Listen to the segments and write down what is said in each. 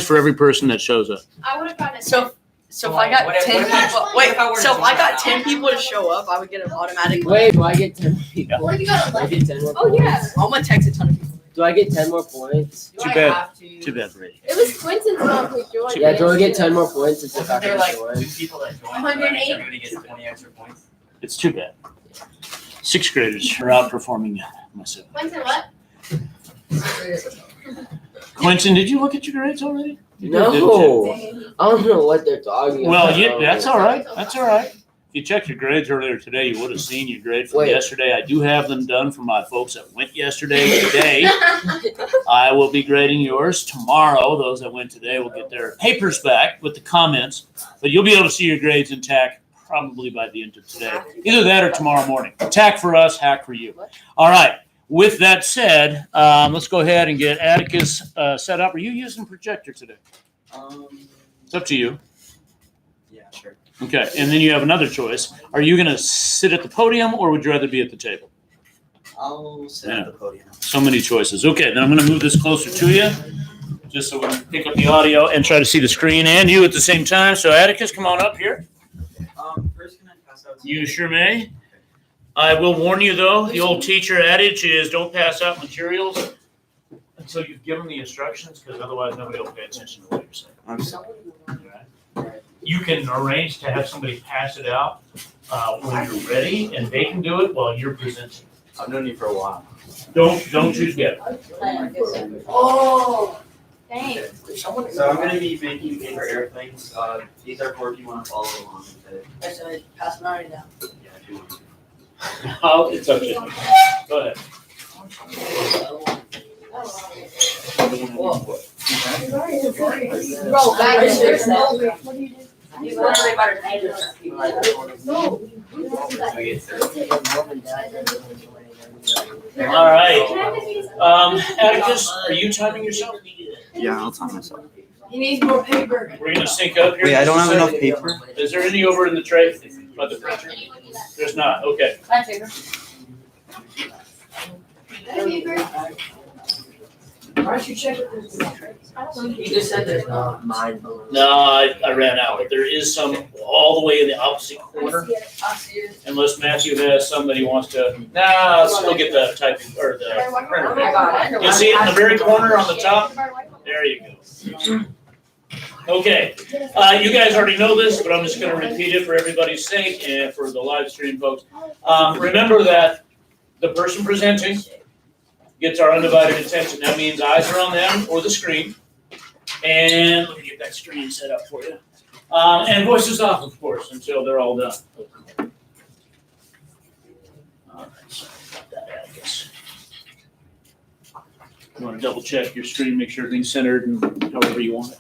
for every person that shows up. I would have gotten it. So if I got 10 people, so if I got 10 people to show up, I would get an automatic. Wait, do I get 10 people? What if you got Do I 11? get 10 more Oh, points? yeah. I'm gonna text a ton of people. Do I get 10 more points? Too bad. Too bad, Brady. It was Quentin's mom who joined. Yeah, do I get 10 more points if I There can join? 2 people that joined. 108. Everybody gets 20 extra points. It's too bad. 6th graders are outperforming myself. Quentin, what? Quentin, did you look at your grades already? You did, No, didn't you? I don't know what they're talking Well, about. that's all right. That's all right. If you checked your grades earlier today, you would have seen your grade from Wait. yesterday. I do have them done for my folks that went yesterday. Today, I will be grading yours tomorrow. Those that went today will get their papers back with the comments, but you'll be able to see your grades intact probably by the end of today. Either that or tomorrow morning. Attack for us, hack for you. All right. With that said, let's go ahead and get Atticus set up. Are you using projector today? It's up to you. Yeah, sure. Okay, and then you have another choice. Are you going to sit at the podium or would you rather be at the table? I'll sit at the podium. So many choices. Okay, then I'm going to move this closer to you just so we can pick up the audio and try to see the screen and you at the same time. So Atticus, come on up here. First, can I pass out? You sure may. I will warn you, though, the old teacher adage is don't pass out materials until you've given the instructions, because otherwise nobody will pay attention to what you're saying. I'm sorry. All right? You can arrange to have somebody pass it out when you're ready, and they can do it while you're presenting. I've known you for a while. Don't choose yet. Oh, thanks. So I'm going to be making paper airplanes. These are for if you want to follow along with it. I said, pass it already down. Yeah, if you want to. Oh, it's up to you. Go ahead. Bro, back in there's no. What do you do? All right. Atticus, are you timing yourself? Yeah, I'll time myself. He needs more paper. We're going to sync up here. Wait, I don't have enough paper. Is there any over in the tray by the printer? There's not. Okay. Why don't you check it? You just said there's not. No, I ran out, but there is some all the way in the opposite corner. I see it. Unless Matthew has some that he wants to. Nah, let's still get the typing or the printer. You see it in the very corner on the top? There you go. Okay, you guys already know this, but I'm just going to repeat it for everybody's sake and for the live stream folks. Remember that the person presenting gets our undivided attention. That means eyes are on them or the screen. And let me get that screen set up for you. And voices off, of course, until they're all done. All right, sorry about that, Atticus. You want to double check your screen, make sure everything's centered and however you want it.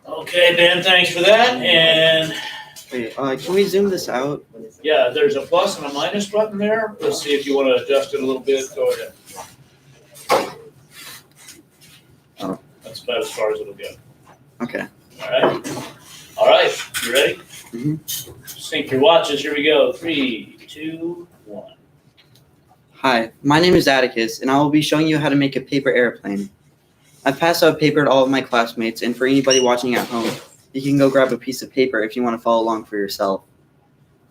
Okay, Ben, thanks for that. And Wait, can we zoom this out? yeah, there's a plus and a minus button there. Let's see if you want to adjust it a little bit. Go ahead. Oh. That's about as far as it'll go. Okay. All right. All right. You ready? Mm-hmm. Sync your watches. Here we go. 3, 2, 1. Hi, my name is Atticus, and I will be showing you how to make a paper airplane. I've passed out paper to all of my classmates, and for anybody watching at home, you can go grab a piece of paper if you want to follow along for yourself.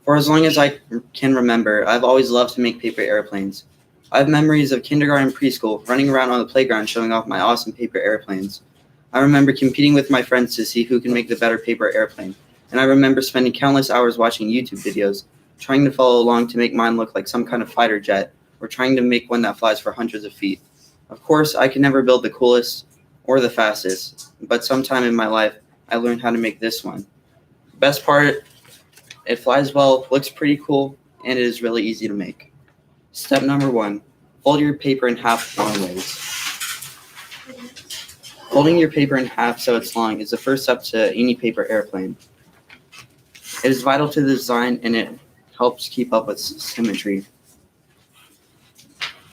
For as long as I can remember, I've always loved to make paper airplanes. I have memories of kindergarten and preschool, running around on the playground showing off my awesome paper airplanes. I remember competing with my friends to see who can make the better paper airplane, and I remember spending countless hours watching YouTube videos, trying to follow along to make mine look like some kind of fighter jet, or trying to make one that flies for hundreds of feet. Of course, I could never build the coolest or the fastest, but sometime in my life, I learned how to make this one. Best part, it flies well, looks pretty cool, and it is really easy to make. Step number 1, fold your paper in half long ways. Folding your paper in half so it's long is the first step to any paper airplane. It is vital to the design and it helps keep up with symmetry.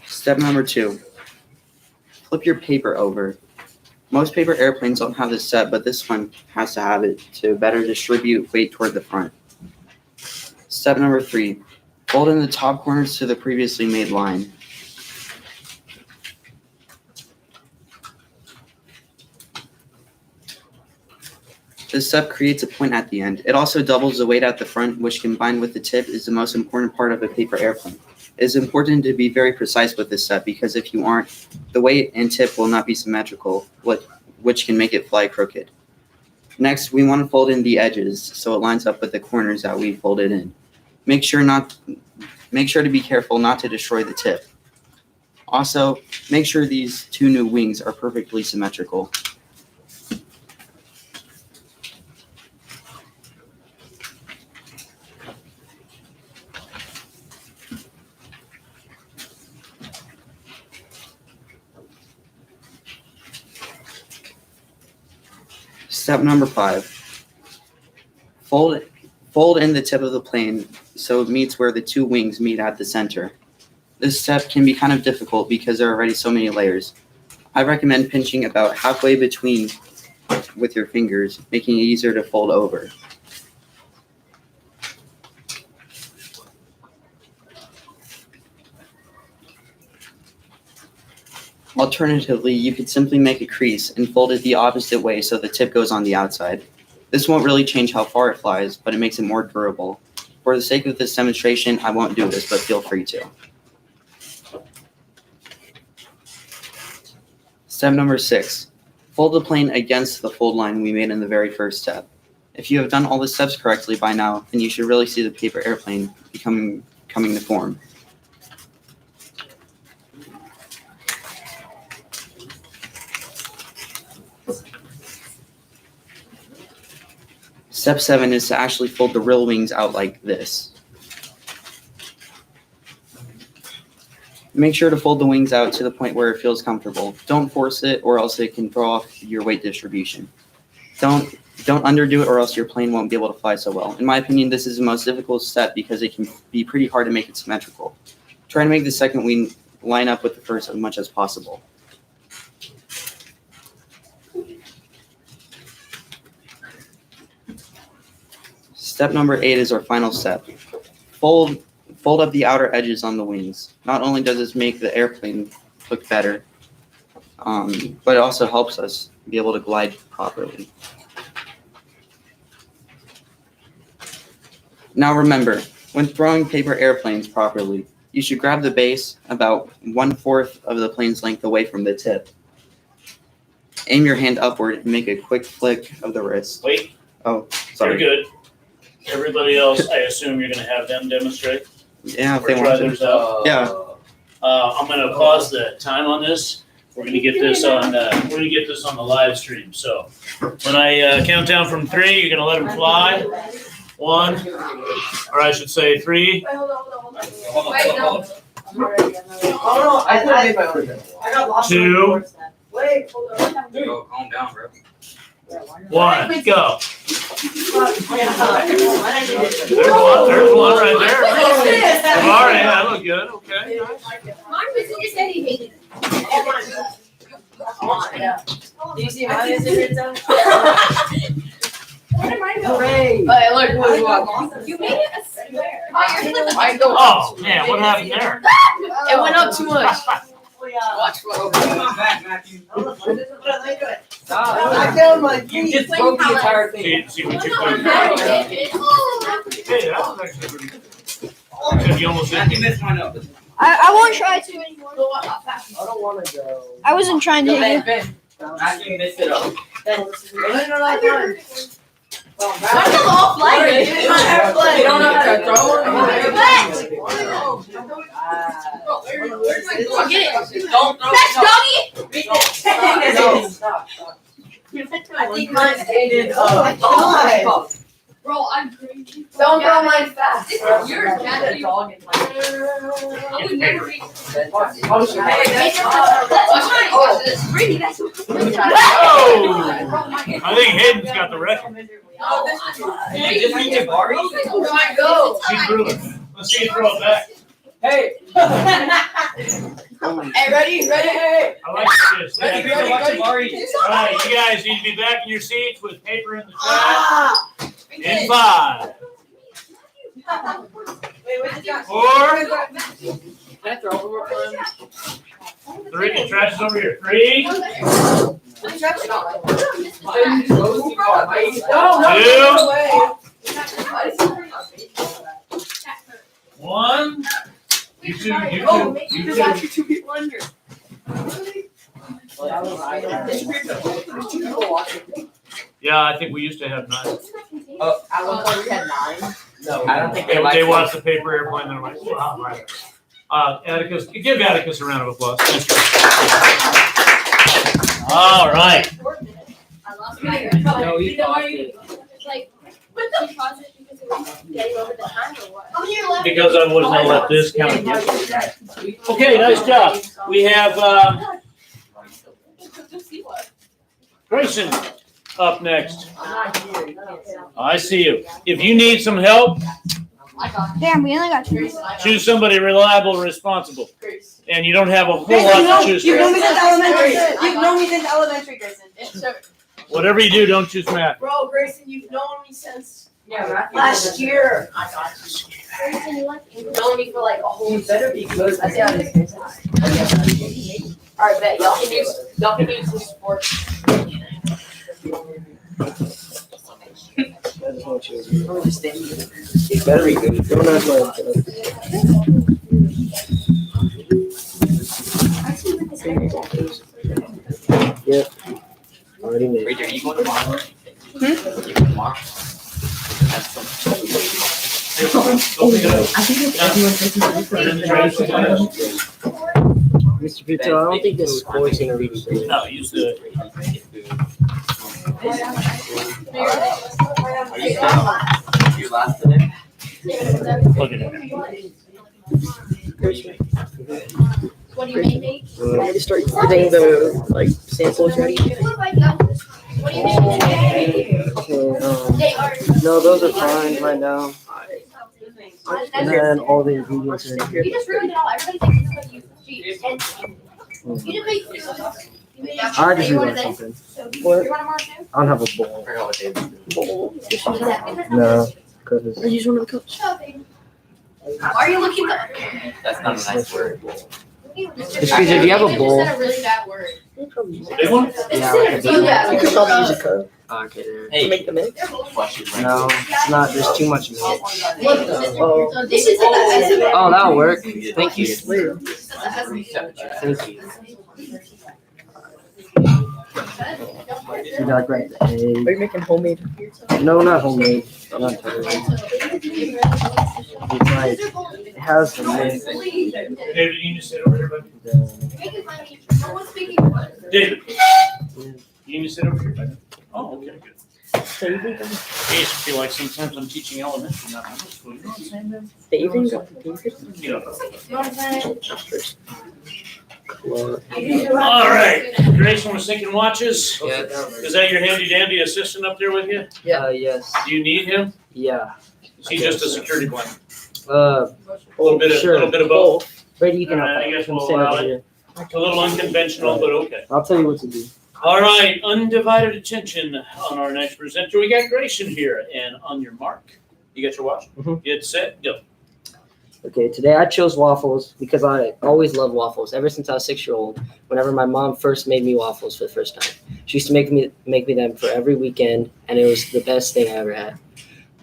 Step number 2, flip your paper over. Most paper airplanes don't have this step, but this one has to have it to better distribute weight toward the front. Step number 3, fold in the top corners to the previously made line. The step creates a point at the end. It also doubles the weight at the front, which combined with the tip is the most important part of a paper airplane. It is important to be very precise with this step because if you aren't, the weight and tip will not be symmetrical, which can make it fly crooked. Next, we want to fold in the edges so it lines up with the corners that we folded in. Make sure to be careful not to destroy the tip. Also, make sure these two new wings are perfectly symmetrical. Step number 5. Fold in the tip of the plane so it meets where the two wings meet at the center. This step can be kind of difficult because there are already so many layers. I recommend pinching about halfway between with your fingers, making it easier to fold over. Alternatively, you could simply make a crease and fold it the opposite way so the tip goes on the outside. This won't really change how far it flies, but it makes it more durable. For the sake of this demonstration, I won't do this, but feel free to. Step number 6. Fold the plane against the fold line we made in the very first step. If you have done all the steps correctly by now, then you should really see the paper airplane coming to form. Step 7 is to actually fold the real wings out like this. Make sure to fold the wings out to the point where it feels comfortable. Don't force it or else it can throw off your weight distribution. Don't underdo it or else your plane won't be able to fly so well. In my opinion, this is the most difficult step because it can be pretty hard to make it symmetrical. Try to make the second wing line up with the first as much as possible. Step number 8 is our final step. Fold up the outer edges on the wings. Not only does this make the airplane look better, but it also helps us be able to glide properly. Now remember, when throwing paper airplanes properly, you should grab the base about 1/4 of the plane's length away from the tip. Aim your hand upward and make a quick flick of the wrist. Wait. Oh, sorry. You're good. Everybody else, I assume you're gonna have them demonstrate? Yeah, if Or they try want theirs to. out? Yeah. I'm gonna pause the time on this. We're gonna get this on the live stream. So when I count down from 3, you're gonna let them fly. 1, or I should say 3. Wait, hold on. Wait, no. Oh no, I made my own. I got lost. 2, Wait, hold on. Bro, calm down, bro. 1, go. There's There's one right there. All right, that looked good. Okay. Mine was just said he hated it. Do you see mine is in Where did mine go? Hooray! Hey, look, You made it a square. mine go. Oh man, what happened there? It went up too much. Watch Bro, what. come on back, Matthew. I found my You just broke the entire thing. See what you're doing. Hey, that was actually pretty good. Because you almost Matthew didn't. missed one up. I won't try to anymore. I don't want to go. I wasn't trying to hit you. Ben. Matthew missed it up. Why the law flag? You don't know how to throw. Get it. Don't throw it. I think mine's ended Bro, I'm crazy. Don't throw mine fast. This is yours, Matthew. Dog in I would never read. Oh! I think Hayden's got the record. Hey, just be Jabari. She threw it. Let's see you throw it back. Hey. Hey, ready? Hey. I like this. Matthew, Yeah. watch Jabari. All right, you guys need to be back in your seats with paper in the trash. In 5, 4, Can I throw one more time? 3. The trash is over here. 3, One. You two. Yeah, I think we used to have 9. Oh, at one point we had 9. No, I don't think They, they like they watched the paper airplane. They're like, wow, right. Atticus, give Atticus a round of applause. Thank you. All right. No, he lost it. Because I wasn't gonna let this count. Okay, nice job. We have Greyson up next. I see you. If you need some help, Damn, we only got 2. choose somebody reliable and responsible. And you don't have a whole lot to choose You've known me from. since elementary. You've known me since elementary, Grayson. Whatever you do, don't choose math. Bro, Grayson, you've known me since Last year. I got you. You've known me for like a whole. You better be good. I see how it is. Alright, bet y'all can use some sports. It better be good. Don't ask my Yep. Already made. Wait, are you going tomorrow? Mr. Pizzo, I don't think this sport's gonna be good. No, use the. Are you last today? Look at it. What do you make? Want me to start getting the samples ready? What do you make? Okay, no, those are fine right now. And then all the ingredients are in here. You just ruined it all. Everybody thinks this is what you cheat. And you didn't make food. I just realized something. What? You want more too? I don't have a bowl. I forgot what day it is. No, because I use one of the cups. Why are you looking at? That's not a nice word. Excuse me, do you have a bowl? That's a really bad word. Big one? Yeah, You could probably use a cup Okay, there. Hey, make the mix. flush it right No, it's not. There's too much milk. Oh. This is Oh, that'll work. Thank you. there. Thank you. You gotta grab the egg. Are you making homemade? No, not homemade. Not totally. It's like, it has the milk. David, you need to sit over here, buddy. David, you need to sit over here, buddy. Oh, okay, good. I used to feel like sometimes I'm teaching elementary, not middle school. You know what I'm saying, man? They even got the You know. All right, Greyson was thinking watches. Yeah. Is that your handy dandy assistant up there with you? Yes. Do you need him? Yeah. Is he just a security blanket? Uh, A little bit of both. Brady, you can Alright, I help. guess Come we'll sit allow over it. here. A little unconventional, but okay. I'll tell you what to do. All right, undivided attention on our next presenter. We got Greyson here, and on your mark, you got your watch? Mhm. Get set, go. Okay, today I chose waffles because I always loved waffles ever since I was 6-year-old. Whenever my mom first made me waffles for the first time, she used to make me them for every weekend, and it was the best thing I ever had.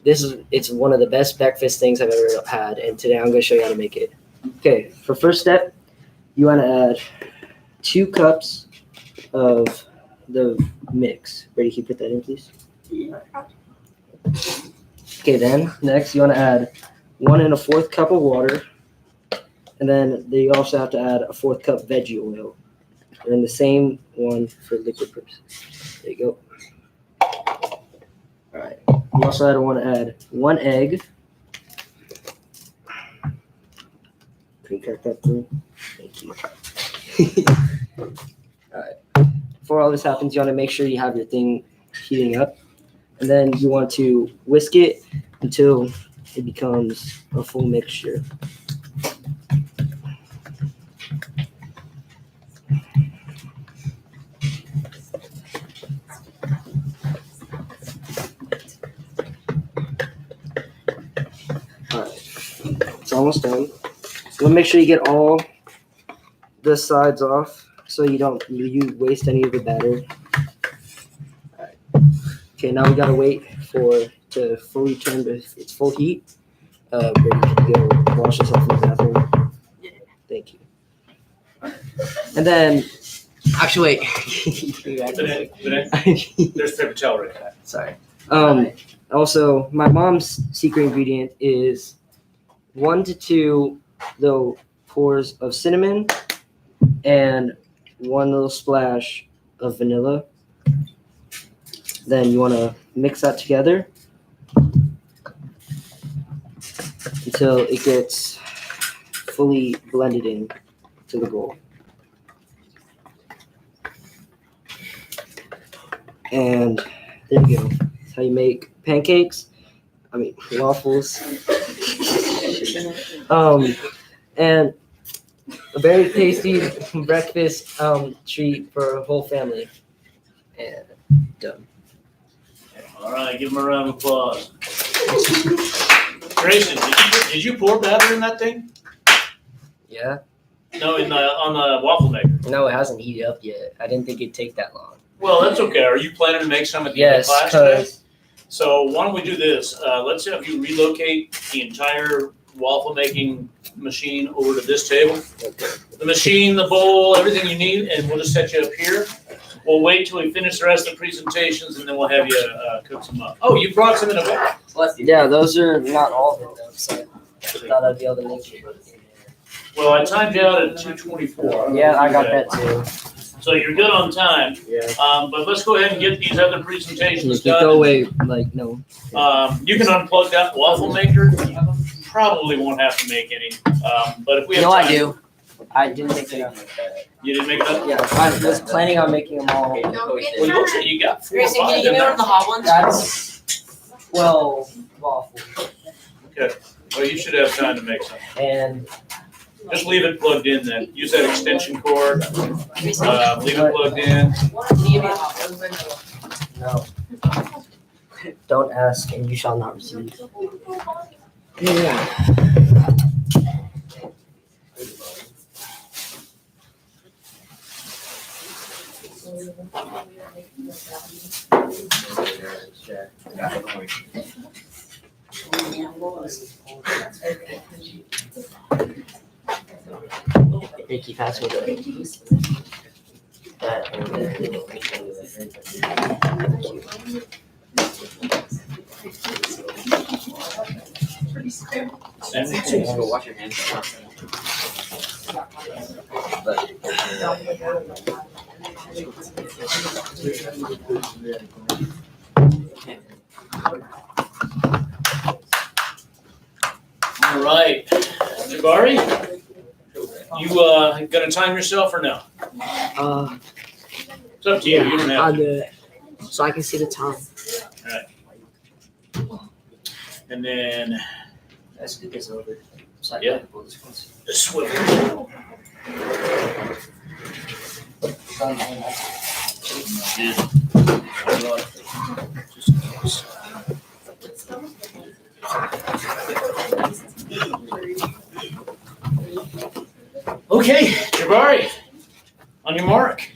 It's one of the best breakfast things I've ever had, and today I'm going to show you how to make it. Okay, for first step, you want to add 2 cups of the mix. Brady, can you put that in, please? Okay, then next you want to add 1 1/4 cup of water, and then you also have to add a 1/4 cup veggie oil, and then the same one for liquid purposes. There you go. All right. You also want to add 1 egg. Can you crack that through? Thank you. All right. Before all this happens, you want to make sure you have your thing heating up, and then you want to whisk it until it becomes a full mixture. Alright, it's almost done. You want to make sure you get all the sides off so you don't waste any of the batter. Okay, now we gotta wait for to fully turn to its full heat. Brady, can you go wash yourself in the bathroom? Yeah. Thank you. And then, actually, wait. There's paper towel right there. Sorry. Also, my mom's secret ingredient is 1 to 2 little pours of cinnamon and 1 little splash of vanilla. Then you want to mix that together until it gets fully blended in to the bowl. And there you go. That's how you make pancakes. I mean, waffles. And a very tasty breakfast treat for a whole family. And done. All right, give him a round of applause. Greyson, did you pour batter in that thing? Yeah. No, on the waffle maker. No, it hasn't heated up yet. I didn't think it'd take that long. Well, that's okay. Are you planning to make some at the end of Yes, class today? because So why don't we do this? Let's have you relocate the entire waffle making machine over to this table. The machine, the bowl, everything you need, and we'll just set you up here. We'll wait till we finish the rest of the presentations, and then we'll have you cook some up. Oh, you brought some in a bag. yeah, those are not all of it though. So I thought I'd be able to make it. Well, I timed you out at 2:24. Yeah, I got that too. So you're good on time. Yeah. But let's go ahead and get these other You presentations can done. go away, like, no. You can unplug that waffle maker. Probably won't have to make any. But if we have No, time. I do. I didn't make enough. You didn't make it up? Yeah, I was planning on making them all. Well, it looks like you got 4 or Greyson, can 5 you give in me one of there. the hot ones? That's 12 waffles. Well, you should have time to make some. And Just leave it plugged in then. Use that extension cord. Greyson, Leave it plugged in. can you give me a hot one? no. Don't ask and you shall not receive. Ricky, pass me Go wash your hands. All right. Jabari, you gonna time yourself or no? It's up to you. You don't have I'll to. do it. So I can see the time. And then Let's do this over. Yeah. the swivel. Okay, Jabari, on your mark.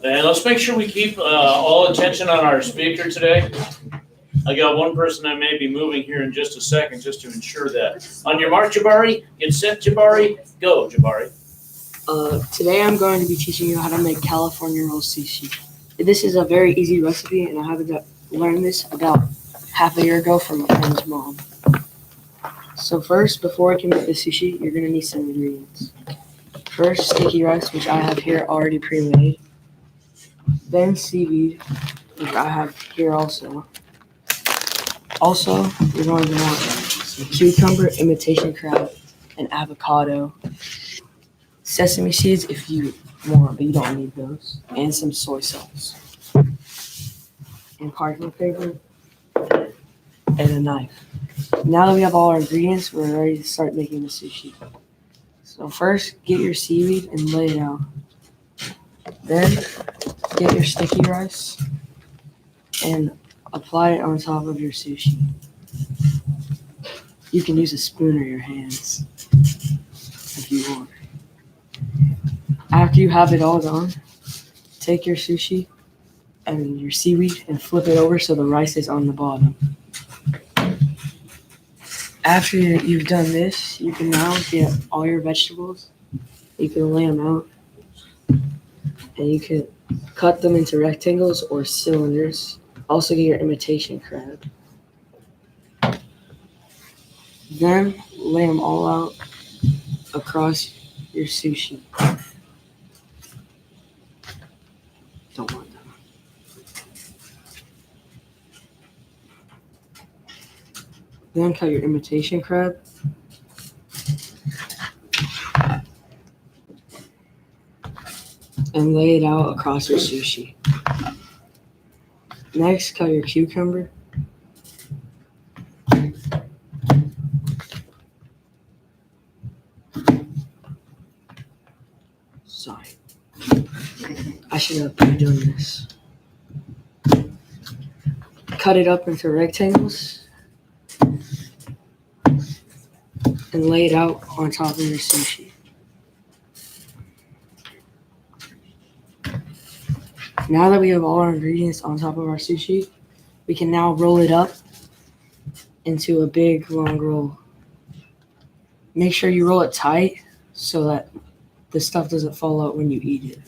And let's make sure we keep all attention on our speaker today. I got one person I may be moving here in just a second just to ensure that. On your mark, Jabari, get set, Jabari, go, Jabari. Today I'm going to be teaching you how to make California roll sushi. This is a very easy recipe, and I have learned this about half a year ago from a friend's mom. So first, before I can make the sushi, you're going to need some ingredients. First, sticky rice, which I have here already pre-made. Then seaweed, which I have here also. Also, you're going to want some cucumber, imitation crab, and avocado. Sesame seeds if you want, but you don't need those. And some soy sauce. And parchment paper. And a knife. Now that we have all our ingredients, we're ready to start making the sushi. So first, get your seaweed and lay it out. Then, get your sticky rice and apply it on top of your sushi. You can use a spoon or your hands if you want. After you have it all done, take your sushi and your seaweed and flip it over so the rice is on the bottom. After you've done this, you can now get all your vegetables. You can lay them out, and you can cut them into rectangles or cylinders. Also get your imitation crab. Then lay them all out across your sushi. Don't want that. Then cut your imitation crab. And lay it out across your sushi. Next, cut your cucumber. Sorry. I should have done this. Cut it up into rectangles. And lay it out on top of your sushi. Now that we have all our ingredients on top of our sushi, we can now roll it up into a big long roll. Make sure you roll it tight so that the stuff doesn't fall out when you eat it.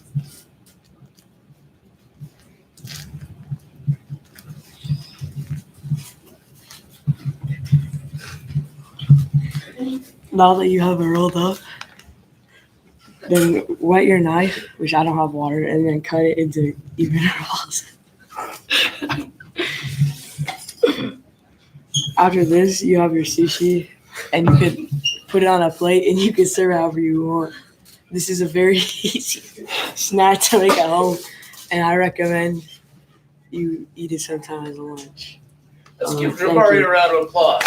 Now that you have it rolled up, then wet your knife, which I don't have water, and then cut it into even rolls. After this, you have your sushi, and you can put it on a plate, and you can serve it however you want. This is a very easy snack to make at home, and I recommend you eat it sometime as a lunch. Let's give Jabari a round of applause.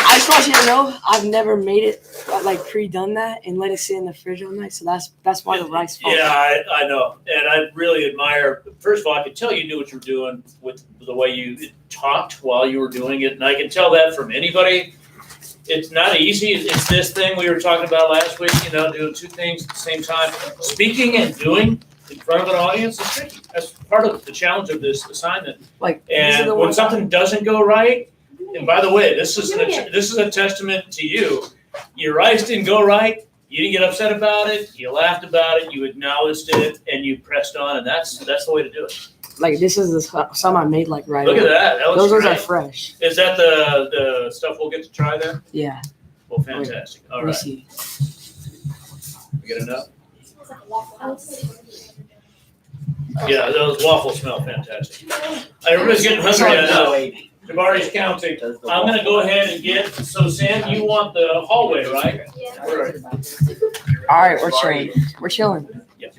I just want you to know, I've never made it like pre-done that and let it sit in the fridge all night. So that's why the rice falls. Yeah, I know, and I really admire. First of all, I could tell you knew what you were doing with the way you talked while you were doing it, and I can tell that from anybody. It's not easy. It's this thing we were talking about last week. You know, doing two things at the same time. Speaking and doing in front of an audience is tricky. That's part of the challenge of this assignment. Like, And when something doesn't go right, and by the way, this is a testament to you. Your rice didn't go right. You didn't get upset about it. You laughed about it. You acknowledged it, and you pressed on. And that's the way to do it. Like, this is some I made like right Look at away. that. That was Those ones are great. fresh. Is that the stuff we'll get to try then? Yeah. Well, fantastic. All Let me right. see. We get enough? Yeah, those waffles smell fantastic. Everybody's getting hungry, I know. Jabari's counting. I'm gonna go ahead and get, so Sam, you want the hallway, right? All right, we're chilling. We're chilling. Yeah.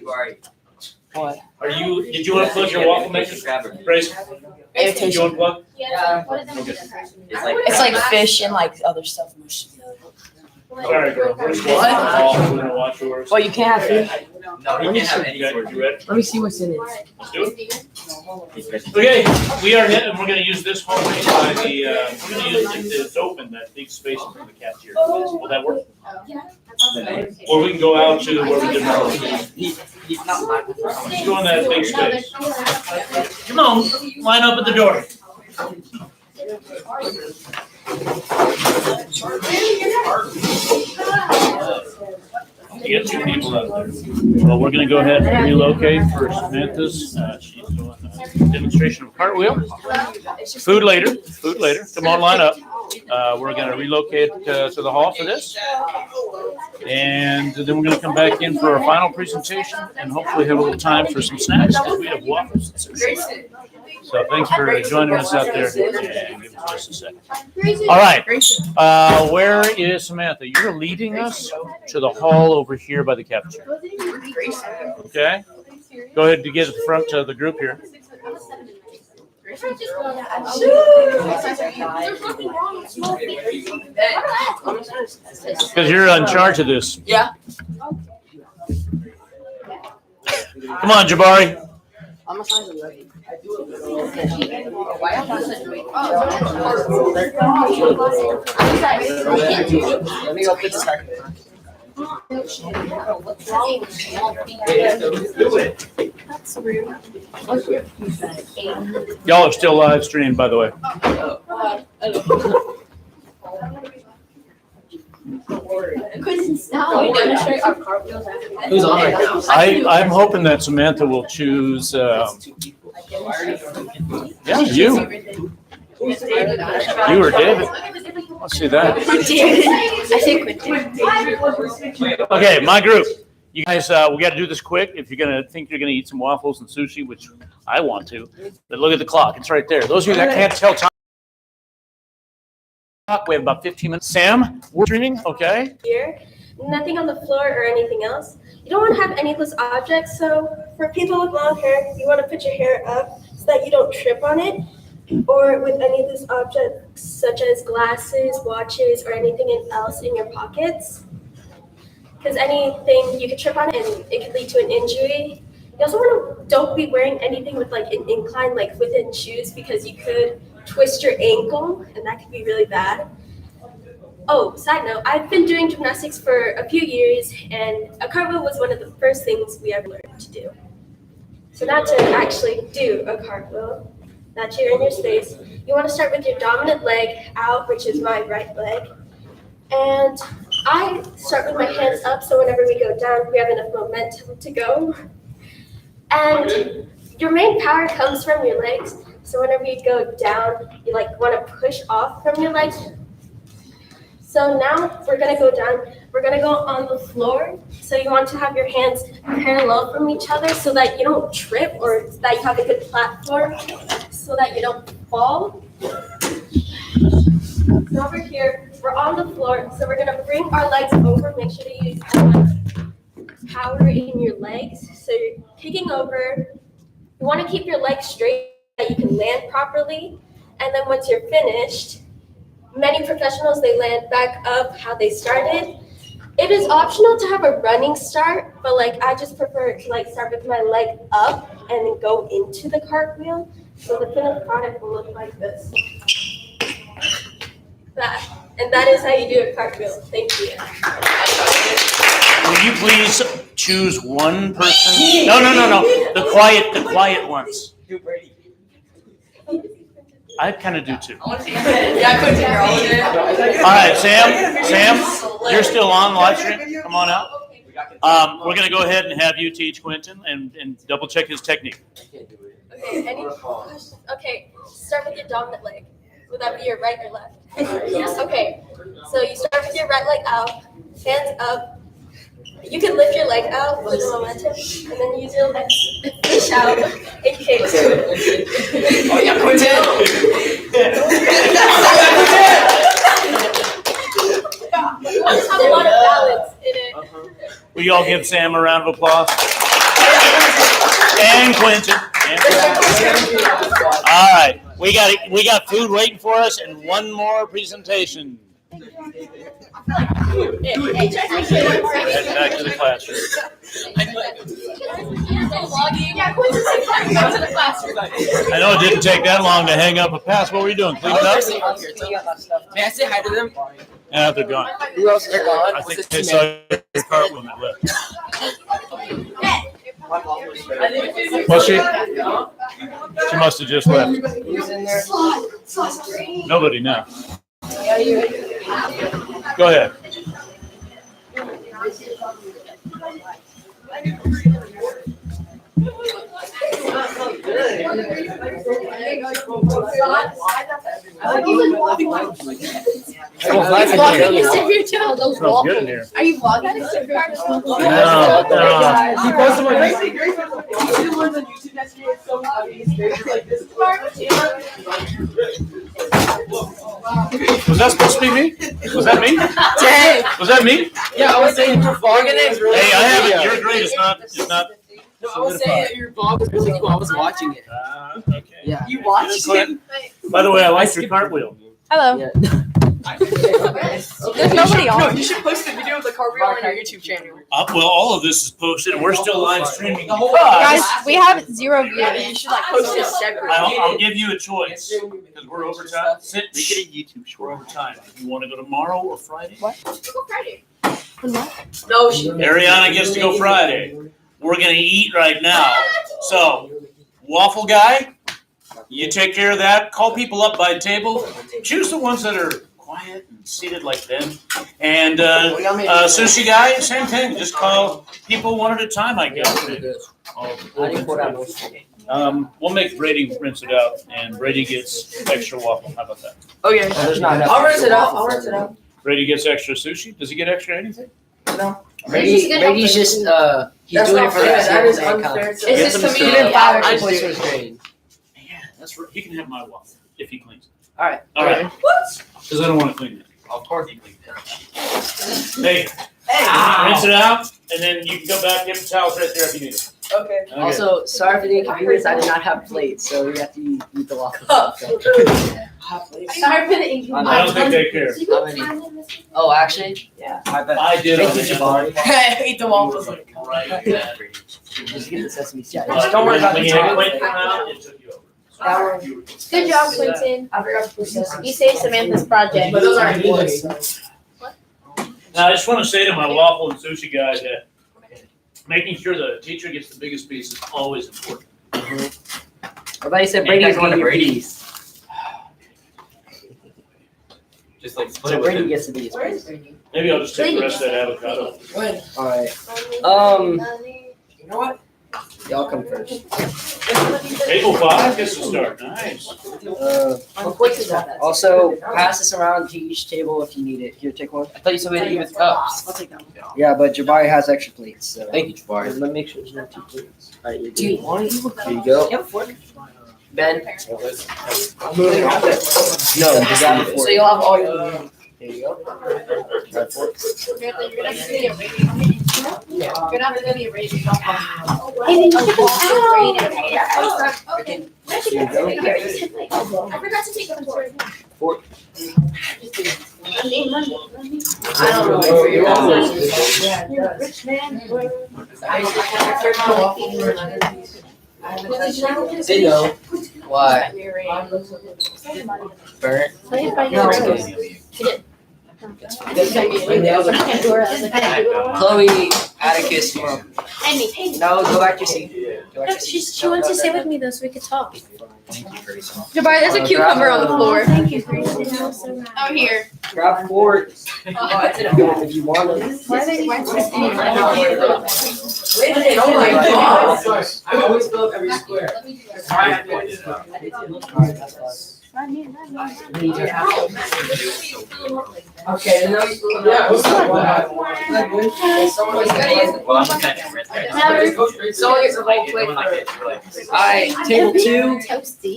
What? Did you unplug your waffle maker? Greyson, did you unplug? It's like fish and like other stuff. Sorry, girl. We're just What? we're gonna watch yours. Well, you can't have fish. No, you can't have any Okay, sort you ready? Let me see what's in it. Let's do it. Okay, we are hitting, we're gonna use this hallway by the, we're gonna use it's open, that big space in front of the cafeteria. Will that work? Or we can go out to where we can. He's not my. Let's go in that big space. Come on, line up at the door. You got two people out there. Well, we're gonna go ahead and relocate for Samantha's, she's doing a demonstration of cartwheel. Food later. Come on, line up. We're gonna relocate to the hall for this. And then we're gonna come back in for our final presentation and hopefully have a little time for some snacks because we have waffles and sushi. So thanks for joining us out there. And give us just a second. All right. Where is Samantha? You're leading us to the hall over here by the cafeteria. Okay. Go ahead and get at the front of the group here. Because you're in charge of this. Yeah. Come on, Jabari. I'm a size 11. Let me go put the second. Y'all are still live streamed, by the way. Who's on right now? I'm hoping that Samantha will choose. Yeah, you. You or David. Let's see that. David. I say Quentin. Okay, my group. You guys, we got to do this quick. If you're gonna think you're gonna eat some waffles and sushi, which I want to, but look at the clock. It's right there. Those of you that can't tell time. We have about 15 minutes. Sam, we're streaming, okay? Here, nothing on the floor or anything else. You don't want to have any loose objects, so for people with long hair, you want to put your hair up so that you don't trip on it, or with any loose objects such as glasses, watches, or anything else in your pockets. Because anything, you could trip on it and it could lead to an injury. You also don't be wearing anything with like an incline, like within shoes, because you could twist your ankle, and that could be really bad. Oh, side note, I've been doing gymnastics for a few years, and a cartwheel was one of the first things we ever learned to do. So now to actually do a cartwheel, that you're in your space, you want to start with your dominant leg out, which is my right leg. And I start with my hands up, so whenever we go down, we have enough momentum to go. And your main power comes from your legs. So whenever you go down, you like want to push off from your legs. So now we're gonna go down. We're gonna go on the floor. So you want to have your hands parallel from each other so that you don't trip, or that you have a good platform so that you don't fall. So over here, we're on the floor. So we're gonna bring our legs over. Make sure to use as much power in your legs. So you're kicking over. You want to keep your legs straight so that you can land properly. And then once you're finished, many professionals, they land back up how they started. It is optional to have a running start, but like I just prefer to like start with my leg up and then go into the cartwheel. So the finished product will look like this. And that is how you do a cartwheel. Thank you. Will you please choose one person? No. The quiet ones. I kind of do too. All right, Sam, you're still on live stream. Come on out. We're gonna go ahead and have you teach Quentin and double check his technique. Okay, any questions? Okay, start with your dominant leg. Would that be your right or left? Yes. Okay, so you start with your right leg out, hands up. You can lift your leg out with the momentum, and then use your legs to push out and kick. Oh yeah, Quentin! Have a lot of balance in it. Will you all give Sam a round of applause? And Quentin. All right, we got food waiting for us, and one more presentation. Back to the classroom. I know it didn't take that long to hang up a pass. What were you doing? Cleaning up? May I say hi to them? Yeah, they're gone. Who else are gone? I think they saw your cart when they left. Was she? She must have just left. Nobody now. Go ahead. Smells good in here. Are you vlogging? No. He posted one. Greyson, you see the ones on YouTube yesterday? It's so funny. It's like this. Was that supposed to be me? Was that me? Dang. Was that me? Yeah, I was saying your vlog is really Hey, I haven't. Your grade is not. No, I was saying that your vlog was really cool. I was watching it. Okay. Yeah. You watched it? By the way, I like your cartwheel. Hello. Yeah. There's nobody on. No, you should post a video of the cartwheel on your YouTube channel. Well, all of this is posted, and we're still live streaming. Guys, we have 0 views. You should like post it separately. I'll give you a choice because we're over time. Make it a YouTube We're over time. You want to go tomorrow or Friday? What? Go Friday. No, she. Aryanna gets to go Friday. We're gonna eat right now. So, waffle guy, you take care of that. Call people up by table. Choose the ones that are quiet and seated like them. And sushi guy, same thing. Just call people one at a time, I guess. We'll make Brady rinse it out, and Brady gets extra waffle. How about that? Okay. There's not enough. I'll rinse it out. Brady gets extra sushi. Does he get extra anything? Brady's just he's doing it for That that. is unfair. It's just He comedian didn't file average. extra points for his grade. Yeah, that's right. He can have my waffle if he cleans it. All right. All right. What? Because I don't want to clean it. Of course he cleaned it. Hey, rinse it out, and then you can go back, get the towels right there if you need it. Okay. Okay. Also, sorry for the inconvenience. I did not have plates, so you have to eat the waffle. Sorry for the inconvenience. I don't think they care. How many? Oh, actually, yeah. I bet. I did. Thank you, Jabari. I ate the waffles. Right there. Just get the sesame seed. Just don't worry about when the you had towel. Quentin out, it took you over. That one. Good job, Quentin. I forgot to put sesame. You saved Samantha's project. But those aren't employees. Now, I just want to say to my waffle and sushi guys that making sure the teacher gets the biggest piece is always important. I thought you said Brady was one of Brady's. Just like split So it with Brady him. gets to be his piece. Maybe I'll just take the rest of that avocado. When? All right. You know what? Y'all come first. 8:05 gets to start. Nice. Also, pass this around to each table if you need it. Here, take one. I thought you said we had to eat with cups. I'll take that one. Yeah, but Jabari has extra plates. So. Thank you, Jabari. Let me make sure there's no 2 plates. All right, you're Do you good. want to? Here you go. Ben. I'm moving on. No, you got it. So you'll have all your. There you go. Try fork. You're gonna have to do your rating. You're gonna have to do your rating. Hey, did you get Here you go. I forgot to take the report. Fork. I don't know. For your You're a rich man. They know. Why? Burnt. Chloe, Atticus, come on. Amy, No, go back to your seat. Go back to your seat. she wants to stay with me though, so we could talk. Thank you, Greyson. Jabari, there's a cucumber on the floor. Thank you, Greyson. That was so nice. Out here. Grab forks. If you want them. Why are they Oh my god! I always fill up every square. Okay, and now you. Yeah. Someone is gonna use. Well, I'm looking at him right there. Someone gets a whole plate for it. Alright, table 2. Toasty.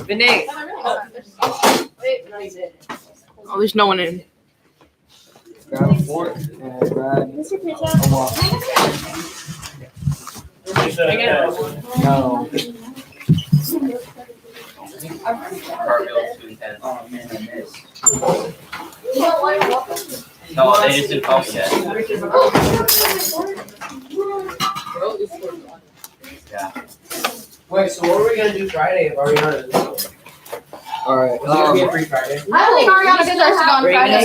Vinay. Oh, there's no one in. Grab a fork and grab What's your pizza? a waffle. No. Cartwheels to intense. Oh man, I missed. You don't want your waffle? No, they just didn't coffee yet. Yeah. Wait, so what are we gonna do Friday if Aryanna? Alright. Is it gonna be a free Friday? I don't think Ariana deserves to go on Friday.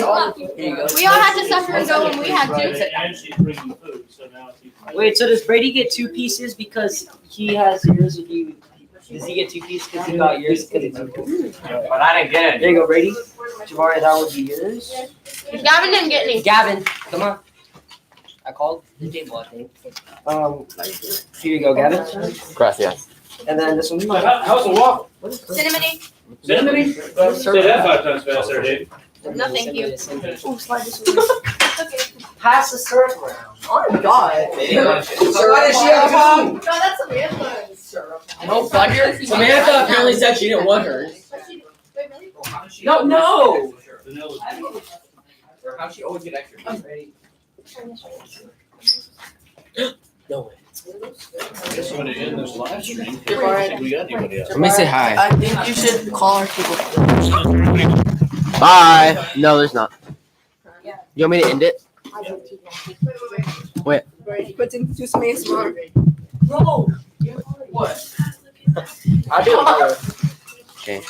Here you go. We all had to suffer and go when we had to. And she's bringing food, so now it's even. Wait, so does Brady get 2 pieces because he has yours? Does he get 2 pieces because he got yours? Because it's 2 pieces. But I didn't get There it. you go, Brady. Jabari, that would be yours. Gavin didn't get any. Gavin, come on. I called the table, I think. Here you go, Gavin. Gracias. And then this one's mine. How's the waffle? Cinnamony. Cinnamony? Say that 5 times faster, Dave. No, thank you. Pass the syrup around. Oh my god. So why does she have a phone? No, that's Samantha's. No butter? Samantha apparently said she didn't want hers. Wait, really? No! Vanilla. How'd she always get extra? No way. Guess I'm gonna end this live stream. I don't think we got anybody else. Let me say hi. I think you should call our people. Bye. No, there's not. You want me to end it? Quentin, do something smart. Bro! What? I'll do it. Okay.